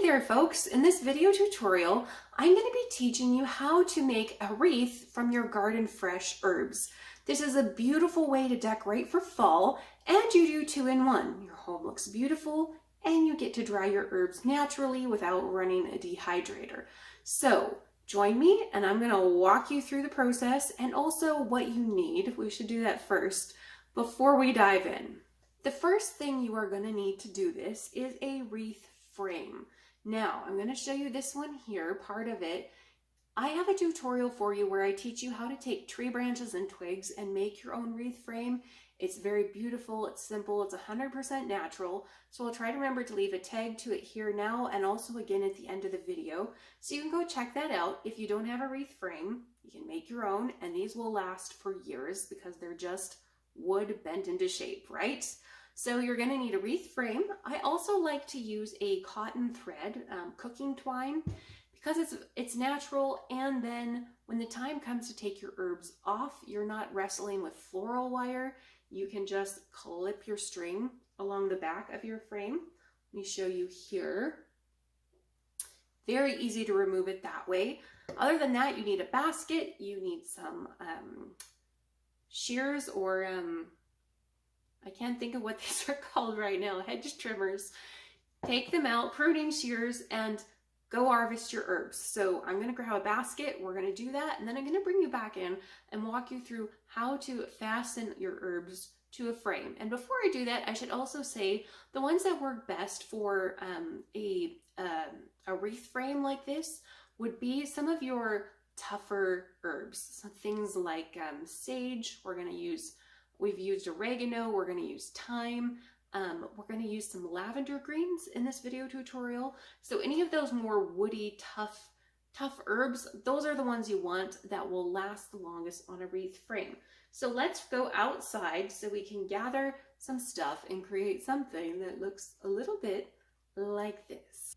there folks, in this video tutorial I'm going to be teaching you how to make a wreath from your garden fresh herbs. This is a beautiful way to decorate for fall, and you do two in one. Your home looks beautiful and you get to dry your herbs naturally without running a dehydrator. So join me and I'm going to walk you through the process and also what you need. We should do that first before we dive in. The first thing you are going to need to do this is a wreath frame. Now, I'm going to show you this one here, part of it. I have a tutorial for you where I teach you how to take tree branches and twigs and make your own wreath frame. It's very beautiful, it's simple, it's 100% natural. So I'll try to remember to leave a tag to it here now and also again at the end of the video. So you can go check that out. If you don't have a wreath frame, you can make your own, and these will last for years because they're just wood bent into shape, right? So you're going to need a wreath frame. I also like to use a cotton thread cooking twine because it's natural, and then when the time comes to take your herbs off, you're not wrestling with floral wire. You can just clip your string along the back of your frame. Let me show you here. Very easy to remove it that way. Other than that, you need a basket, you need some shears or I can't think of what these are called right now, hedge trimmers. Take them out, pruning shears, and go harvest your herbs. So I'm going to grab a basket, we're going to do that, and then I'm going to bring you back in and walk you through how to fasten your herbs to a frame. And before I do that, I should also say the ones that work best for a wreath frame like this would be some of your tougher herbs. So things like sage, we've used oregano, we're going to use thyme, we're going to use some lavender greens in this video tutorial. So any of those more woody, tough herbs, those are the ones you want that will last the longest on a wreath frame. So let's go outside so we can gather some stuff and create something that looks a little bit like this.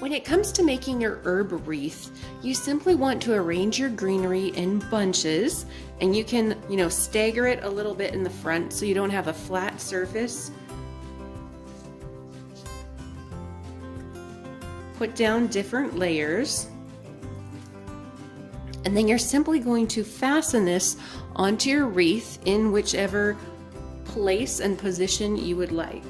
When it comes to making your herb wreath, you simply want to arrange your greenery in bunches, and you can, stagger it a little bit in the front so you don't have a flat surface. Put down different layers, and then you're simply going to fasten this onto your wreath in whichever place and position you would like.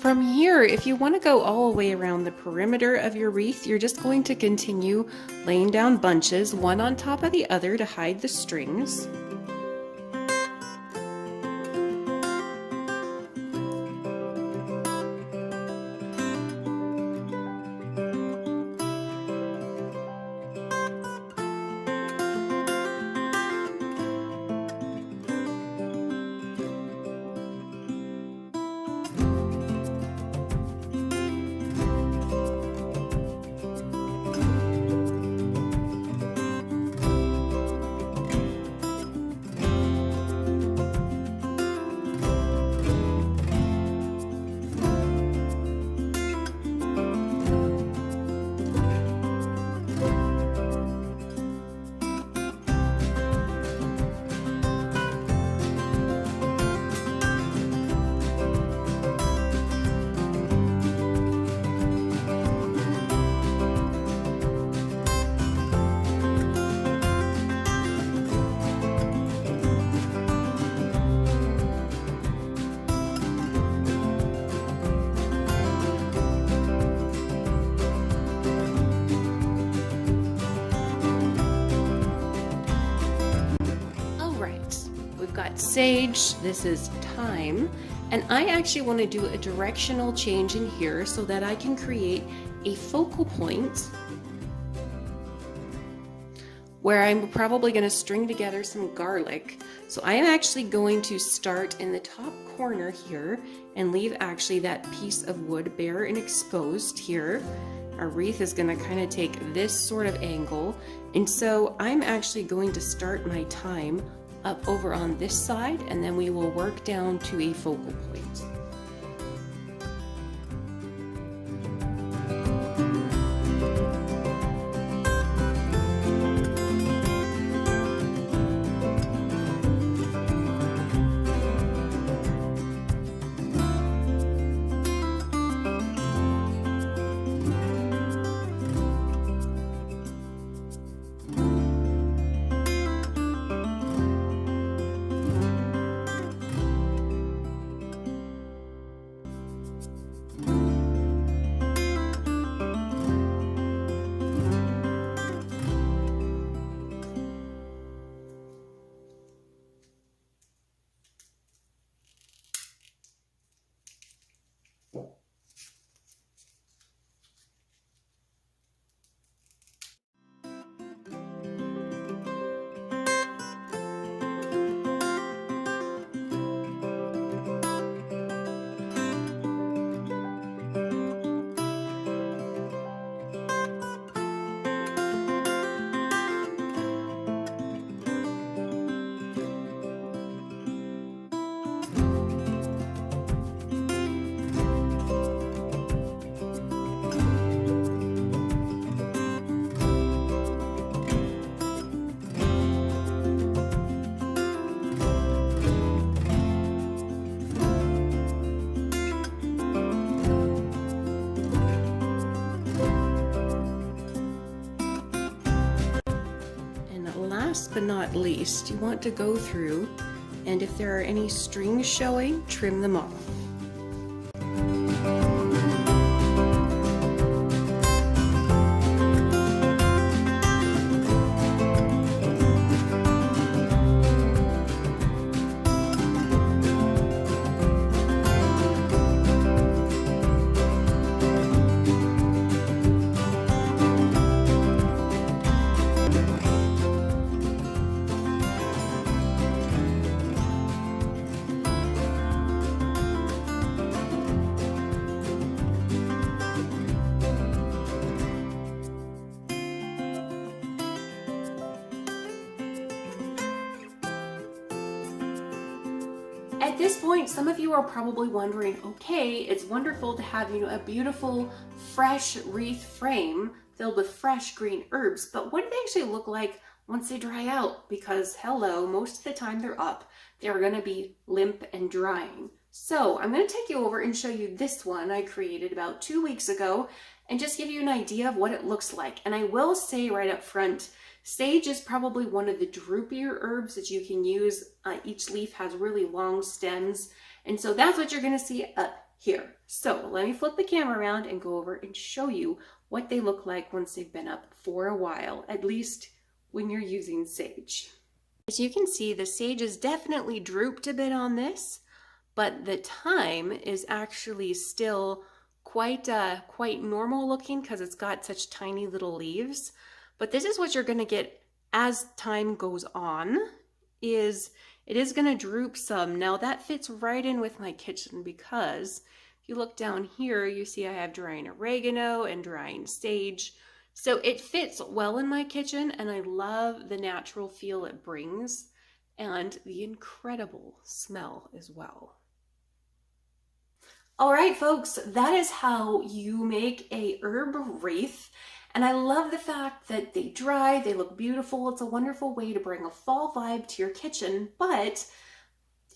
From here, if you want to go all the way around the perimeter of your wreath, you're just going to continue laying down bunches, one on top of the other to hide the strings. sage, this is thyme, and I actually want to do a directional change in here so that I can create a focal point where I'm probably going to string together some garlic. So I am actually going to start in the top corner here and leave actually that piece of wood bare and exposed here. Our wreath is going to kind of take this sort of angle, and so I'm actually going to start my thyme up over on this side, and then we will work down to a focal point. Last but not least, you want to go through, and if there are any strings showing, trim them off. At this point, some of you are probably wondering, okay, it's wonderful to have, a beautiful, fresh wreath frame filled with fresh green herbs, but what do they actually look like once they dry out? Because hello, most of the time they're up, they're gonna be limp and drying. So I'm gonna take you over and show you this one I created about 2 weeks ago and just give you an idea of what it looks like. And I will say right up front, sage is probably one of the droopier herbs that you can use. Each leaf has really long stems, and so that's what you're going to see up here. So let me flip the camera around and go over and show you what they look like once they've been up for a while, at least when you're using sage. As you can see, the sage is definitely drooped a bit on this, but the thyme is actually still quite normal looking because it's got such tiny little leaves. But this is what you're going to get as time goes on, is it is going to droop some. Now that fits right in with my kitchen because if you look down here, you see I have drying oregano and drying sage. So it fits well in my kitchen, and I love the natural feel it brings and the incredible smell as well. All right, folks, that is how you make a herb wreath. And I love the fact that they dry, they look beautiful. It's a wonderful way to bring a fall vibe to your kitchen, but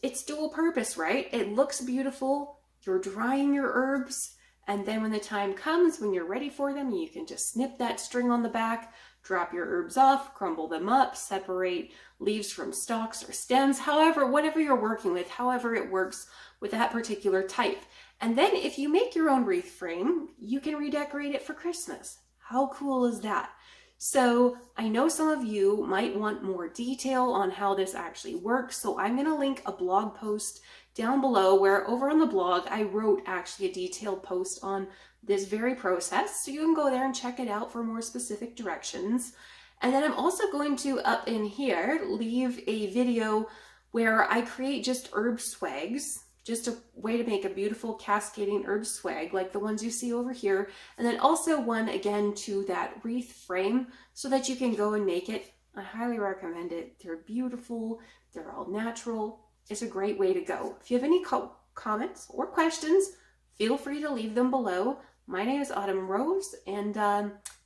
it's dual purpose, right? It looks beautiful, you're drying your herbs, and then when the time comes, when you're ready for them, you can just snip that string on the back, drop your herbs off, crumble them up, separate leaves from stalks or stems, however, whatever you're working with, however it works with that particular type. And then if you make your own wreath frame, you can redecorate it for Christmas. How cool is that? So I know some of you might want more detail on how this actually works, so I'm going to link a blog post down below where over on the blog I wrote actually a detailed post on this very process, so you can go there and check it out for more specific directions. And then I'm also going to, up in here, leave a video where I create just herb swags, just a way to make a beautiful cascading herb swag like the ones you see over here. And then also one again to that wreath frame so that you can go and make it. I highly recommend it. They're beautiful. They're all natural. It's a great way to go. If you have any comments or questions, feel free to leave them below. My name is Autumn Rose, and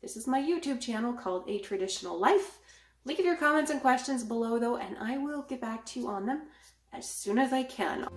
this is my YouTube channel called A Traditional Life. Leave your comments and questions below though, and I will get back to you on them as soon as I can.